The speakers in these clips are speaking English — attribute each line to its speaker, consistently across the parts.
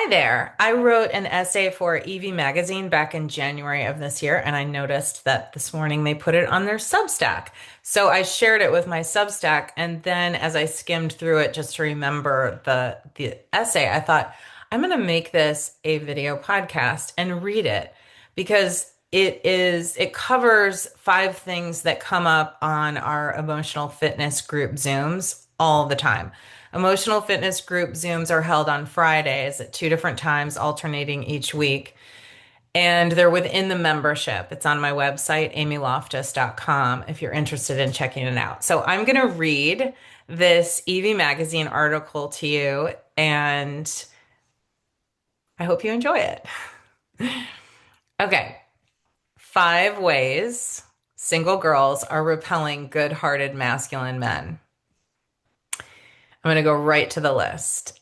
Speaker 1: Hi there. I wrote an essay for Evie Magazine back in January of this year, and I noticed that this morning they put it on their Substack. So I shared it with my Substack, and then as I skimmed through it just to remember the essay, I thought, I'm going to make this a video podcast and read it because it covers 5 things that come up on our emotional fitness group Zooms all the time. Emotional fitness group Zooms are held on Fridays at 2 different times, alternating each week. And they're within the membership. It's on my website, amyloftus.com, if you're interested in checking it out. So I'm going to read this Evie Magazine article to you, and I hope you enjoy it. Okay. 5 ways single girls are repelling good-hearted masculine men. I'm going to go right to the list.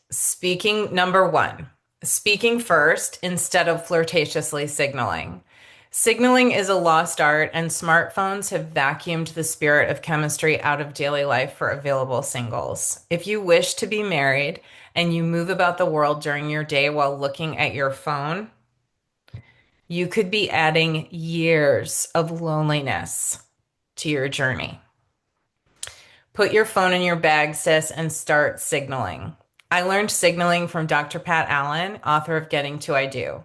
Speaker 1: Number 1, speaking first instead of flirtatiously signaling. Signaling is a lost art, and smartphones have vacuumed the spirit of chemistry out of daily life for available singles. If you wish to be married and you move about the world during your day while looking at your phone, you could be adding years of loneliness to your journey. Put your phone in your bag, sis, and start signaling. I learned signaling from Dr. Pat Allen, author of Getting to I Do.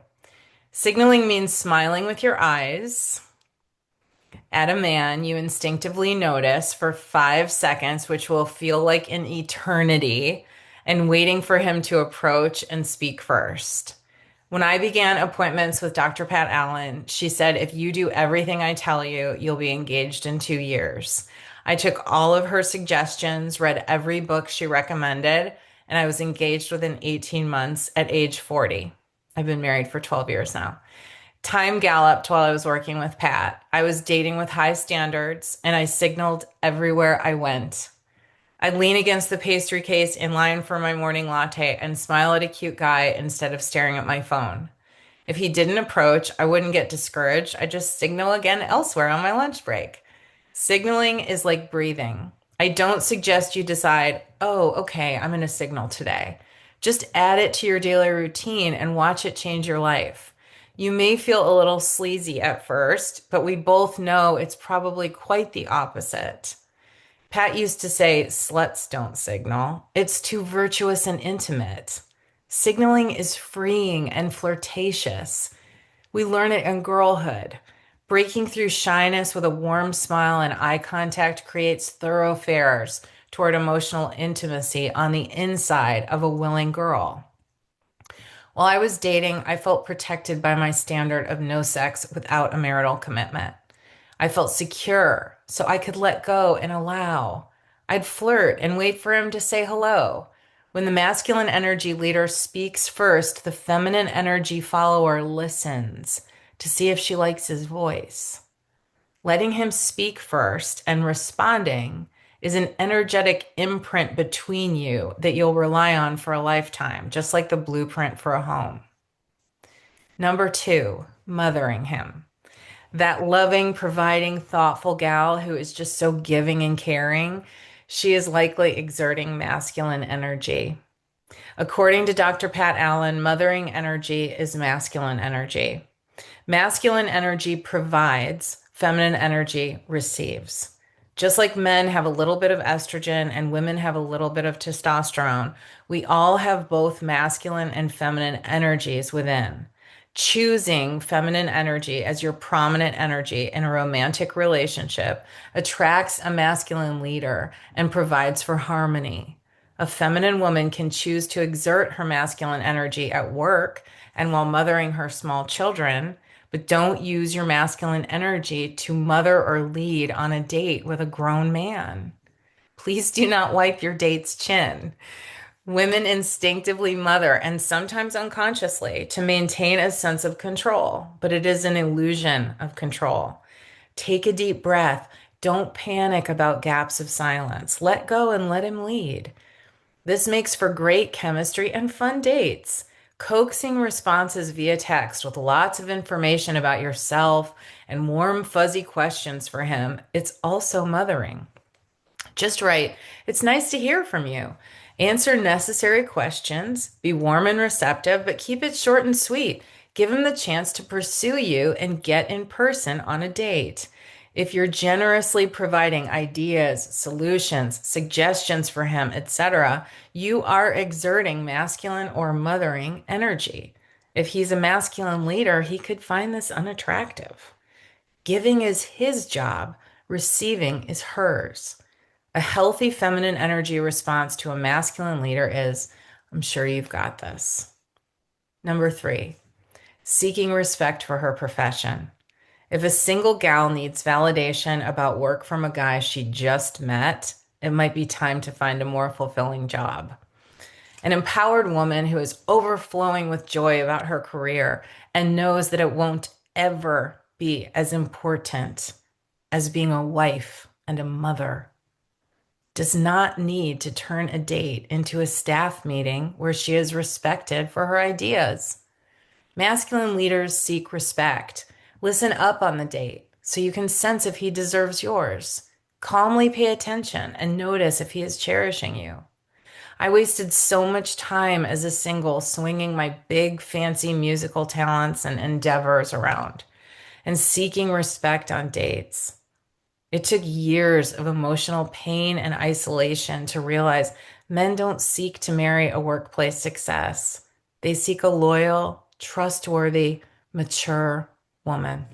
Speaker 1: Signaling means smiling with your eyes at a man you instinctively notice for 5 seconds, which will feel like an eternity, and waiting for him to approach and speak first. When I began appointments with Dr. Pat Allen, she said, if you do everything I tell you, you'll be engaged in 2 years. I took all of her suggestions, read every book she recommended, and I was engaged within 18 months at age 40. I've been married for 12 years now. Time galloped while I was working with Pat. I was dating with high standards, and I signaled everywhere I went. I'd lean against the pastry case in line for my morning latte and smile at a cute guy instead of staring at my phone. If he didn't approach, I wouldn't get discouraged. I'd just signal again elsewhere on my lunch break. Signaling is like breathing. I don't suggest you decide, oh, okay, I'm going to signal today. Just add it to your daily routine and watch it change your life. You may feel a little sleazy at first, but we both know it's probably quite the opposite. Pat used to say, sluts don't signal. It's too virtuous and intimate. Signaling is freeing and flirtatious. We learn it in girlhood. Breaking through shyness with a warm smile and eye contact creates thoroughfares toward emotional intimacy on the inside of a willing girl. While I was dating, I felt protected by my standard of no sex without a marital commitment. I felt secure, so I could let go and allow. I'd flirt and wait for him to say hello. When the masculine energy leader speaks first, the feminine energy follower listens to see if she likes his voice. Letting him speak first and responding is an energetic imprint between you that you'll rely on for a lifetime, just like the blueprint for a home. Number 2, mothering him. That loving, providing, thoughtful gal who is just so giving and caring, she is likely exerting masculine energy. According to Dr. Pat Allen, mothering energy is masculine energy. Masculine energy provides, feminine energy receives. Just like men have a little bit of estrogen and women have a little bit of testosterone, we all have both masculine and feminine energies within. Choosing feminine energy as your prominent energy in a romantic relationship attracts a masculine leader and provides for harmony. A feminine woman can choose to exert her masculine energy at work and while mothering her small children, but don't use your masculine energy to mother or lead on a date with a grown man. Please do not wipe your date's chin. Women instinctively mother, and sometimes unconsciously, to maintain a sense of control, but it is an illusion of control. Take a deep breath. Don't panic about gaps of silence. Let go and let him lead. This makes for great chemistry and fun dates. Coaxing responses via text with lots of information about yourself and warm, fuzzy questions for him. It's also mothering. Just write, it's nice to hear from you. Answer necessary questions, be warm and receptive, but keep it short and sweet. Give him the chance to pursue you and get in person on a date. If you're generously providing ideas, solutions, suggestions for him, etc., you are exerting masculine or mothering energy. If he's a masculine leader, he could find this unattractive. Giving is his job, receiving is hers. A healthy feminine energy response to a masculine leader is, I'm sure you've got this. Number 3, seeking respect for her profession. If a single gal needs validation about work from a guy she just met, it might be time to find a more fulfilling job. An empowered woman who is overflowing with joy about her career and knows that it won't ever be as important as being a wife and a mother does not need to turn a date into a staff meeting where she is respected for her ideas. Masculine leaders seek respect. Listen up on the date so you can sense if he deserves yours. Calmly pay attention and notice if he is cherishing you. I wasted so much time as a single swinging my big fancy musical talents and endeavors around and seeking respect on dates. It took years of emotional pain and isolation to realize men don't seek to marry a workplace success. They seek a loyal, trustworthy, mature woman.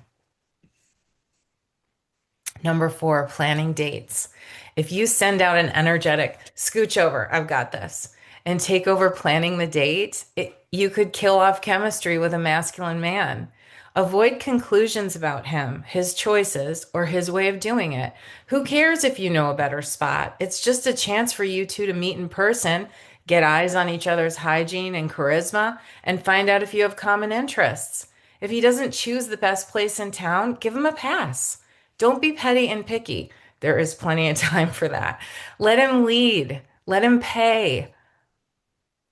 Speaker 1: Number 4, planning dates. If you send out an energetic scooch over, I've got this, and take over planning the date, you could kill off chemistry with a masculine man. Avoid conclusions about him, his choices, or his way of doing it. Who cares if you know a better spot? It's just a chance for you two to meet in person, get eyes on each other's hygiene and charisma, and find out if you have common interests. If he doesn't choose the best place in town, give him a pass. Don't be petty and picky. There is plenty of time for that. Let him lead. Let him pay.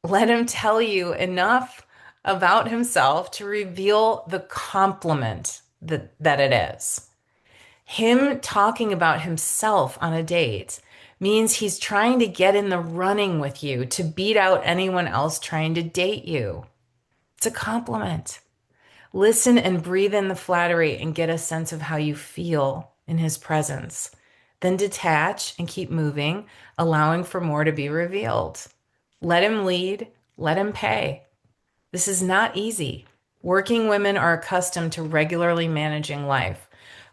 Speaker 1: Let him tell you enough about himself to reveal the compliment that it is. Him talking about himself on a date means he's trying to get in the running with you to beat out anyone else trying to date you. It's a compliment. Listen and breathe in the flattery and get a sense of how you feel in his presence. Then detach and keep moving, allowing for more to be revealed. Let him lead, let him pay. This is not easy. Working women are accustomed to regularly managing life,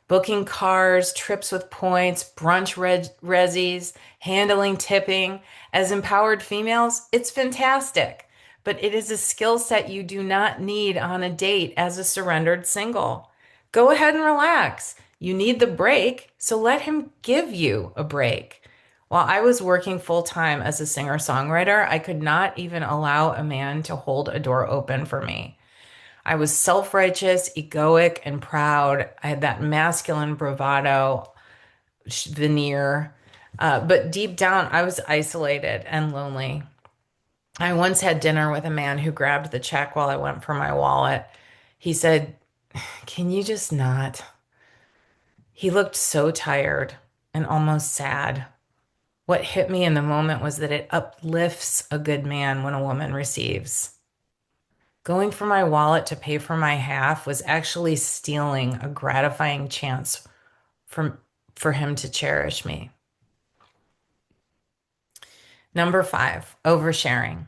Speaker 1: booking cars, trips with points, brunch resis, handling tipping. As empowered females, it's fantastic, but it is a skill set you do not need on a date as a surrendered single. Go ahead and relax. You need the break, so let him give you a break. While I was working full time as a singer-songwriter, I could not even allow a man to hold a door open for me. I was self-righteous, egoic, and proud. I had that masculine bravado veneer. But deep down, I was isolated and lonely. I once had dinner with a man who grabbed the check while I went for my wallet. He said, "Can you just not?" He looked so tired and almost sad. What hit me in the moment was that it uplifts a good man when a woman receives. Going for my wallet to pay for my half was actually stealing a gratifying chance for him to cherish me. Number 5, oversharing.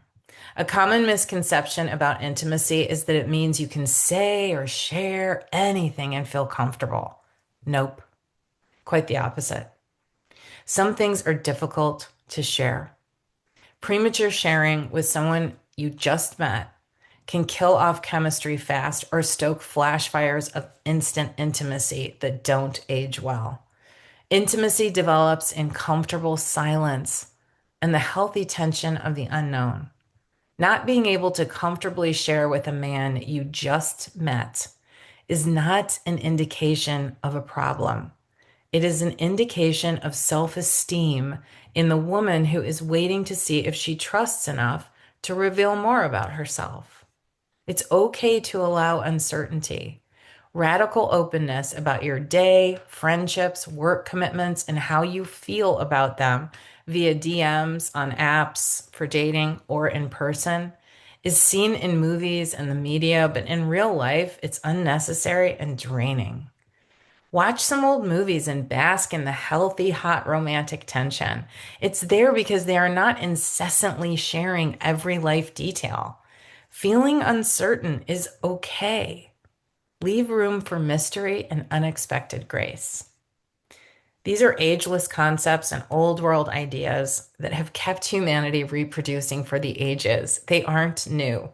Speaker 1: A common misconception about intimacy is that it means you can say or share anything and feel comfortable. Nope, quite the opposite. Some things are difficult to share. Premature sharing with someone you just met can kill off chemistry fast or stoke flash fires of instant intimacy that don't age well. Intimacy develops in comfortable silence and the healthy tension of the unknown. Not being able to comfortably share with a man you just met is not an indication of a problem. It is an indication of self-esteem in the woman who is waiting to see if she trusts enough to reveal more about herself. It's okay to allow uncertainty. Radical openness about your day, friendships, work commitments, and how you feel about them via DMs on apps for dating or in person is seen in movies and the media, but in real life, it's unnecessary and draining. Watch some old movies and bask in the healthy, hot romantic tension. It's there because they are not incessantly sharing every life detail. Feeling uncertain is okay. Leave room for mystery and unexpected grace. These are ageless concepts and old world ideas that have kept humanity reproducing for the ages. They aren't new.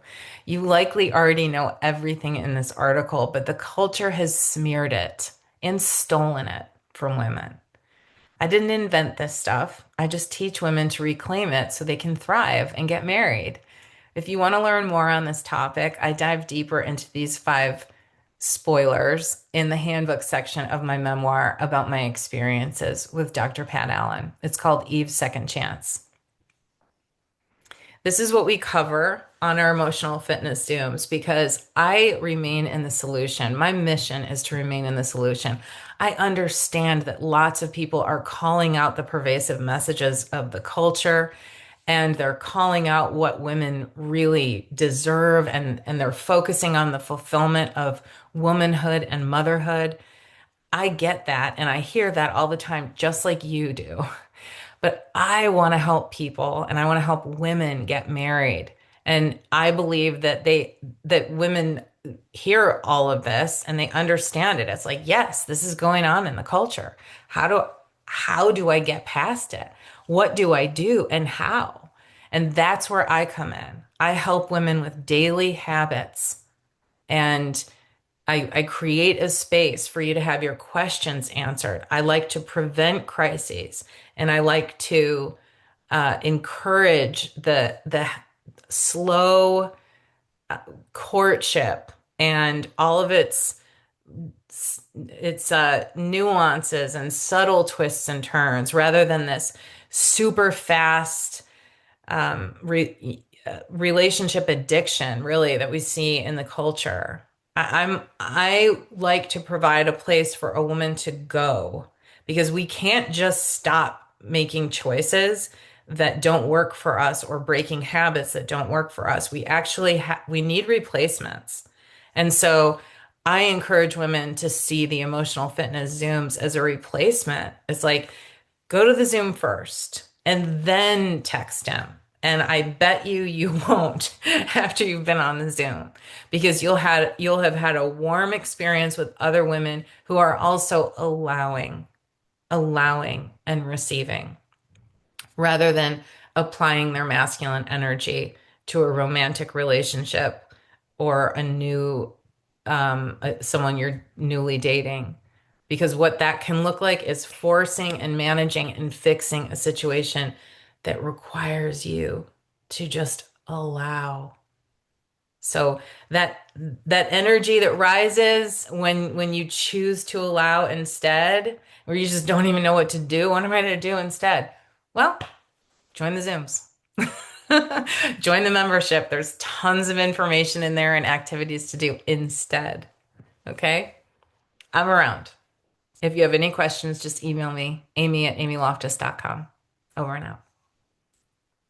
Speaker 1: You likely already know everything in this article, but the culture has smeared it and stolen it from women. I didn't invent this stuff. I just teach women to reclaim it so they can thrive and get married. If you want to learn more on this topic, I dive deeper into these 5 spoilers in the handbook section of my memoir about my experiences with Dr. Pat Allen. It's called Eve's Second Chance. This is what we cover on our emotional fitness Zooms because I remain in the solution. My mission is to remain in the solution. I understand that lots of people are calling out the pervasive messages of the culture and they're calling out what women really deserve and they're focusing on the fulfillment of womanhood and motherhood. I get that and I hear that all the time, just like you do. But I want to help people and I want to help women get married. And I believe that women hear all of this and they understand it. It's like, yes, this is going on in the culture. How do I get past it? What do I do and how? And that's where I come in. I help women with daily habits and I create a space for you to have your questions answered. I like to prevent crises and I like to encourage the slow courtship and all of its nuances and subtle twists and turns rather than this super fast relationship addiction, really, that we see in the culture. I like to provide a place for a woman to go because we can't just stop making choices that don't work for us or breaking habits that don't work for us. We need replacements. And so I encourage women to see the emotional fitness Zooms as a replacement. It's like go to the Zoom first and then text him. And I bet you won't after you've been on the Zoom because you'll have had a warm experience with other women who are also allowing and receiving rather than applying their masculine energy to a romantic relationship or someone you're newly dating. Because what that can look like is forcing and managing and fixing a situation that requires you to just allow. So that energy that rises when you choose to allow instead, where you just don't even know what to do. What am I going to do instead? Well, join the Zooms. Join the membership. There's tons of information in there and activities to do instead. Okay? I'm around. If you have any questions, just email me, amy@amyloftus.com. Over and out.